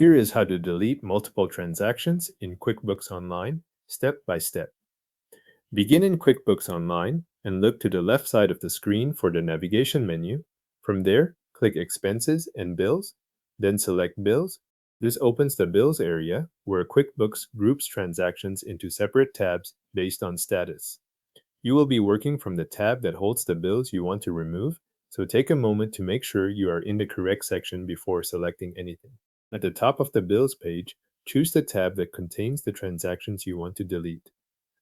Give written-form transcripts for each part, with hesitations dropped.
Here is how to delete multiple transactions in QuickBooks Online, step by step. Begin in QuickBooks Online and look to the left side of the screen for the navigation menu. From there, click Expenses and Bills, then select Bills. This opens the Bills area where QuickBooks groups transactions into separate tabs based on status. You will be working from the tab that holds the bills you want to remove, so take a moment to make sure you are in the correct section before selecting anything. At the top of the bills page, choose the tab that contains the transactions you want to delete.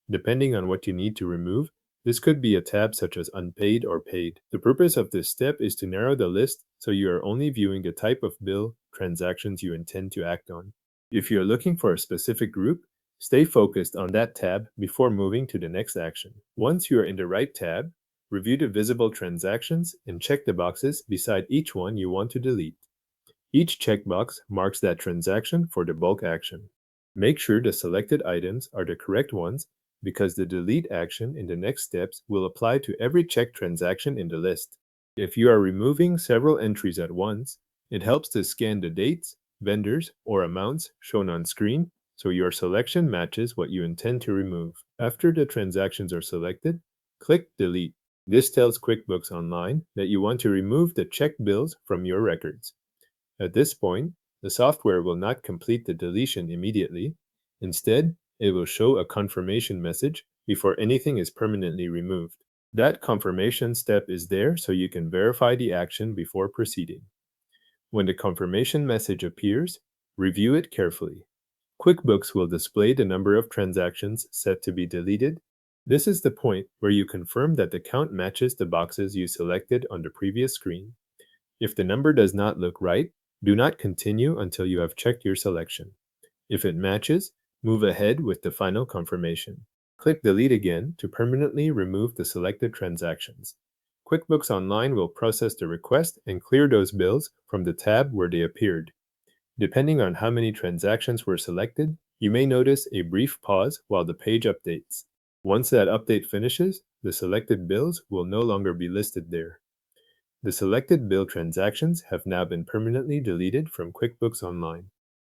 Depending on what you need to remove, this could be a tab such as Unpaid or Paid. The purpose of this step is to narrow the list so you are only viewing the type of bill transactions you intend to act on. If you are looking for a specific group, stay focused on that tab before moving to the next action. Once you are in the right tab, review the visible transactions and check the boxes beside each one you want to delete. Each checkbox marks that transaction for the bulk action. Make sure the selected items are the correct ones because the delete action in the next steps will apply to every checked transaction in the list. If you are removing several entries at once, it helps to scan the dates, vendors, or amounts shown on screen so your selection matches what you intend to remove. After the transactions are selected, click Delete. This tells QuickBooks Online that you want to remove the checked bills from your records. At this point, the software will not complete the deletion immediately. Instead, it will show a confirmation message before anything is permanently removed. That confirmation step is there so you can verify the action before proceeding. When the confirmation message appears, review it carefully. QuickBooks will display the number of transactions set to be deleted. This is the point where you confirm that the count matches the boxes you selected on the previous screen. If the number does not look right, do not continue until you have checked your selection. If it matches, move ahead with the final confirmation. Click Delete again to permanently remove the selected transactions. QuickBooks Online will process the request and clear those bills from the tab where they appeared. Depending on how many transactions were selected, you may notice a brief pause while the page updates. Once that update finishes, the selected bills will no longer be listed there. The selected bill transactions have now been permanently deleted from QuickBooks Online.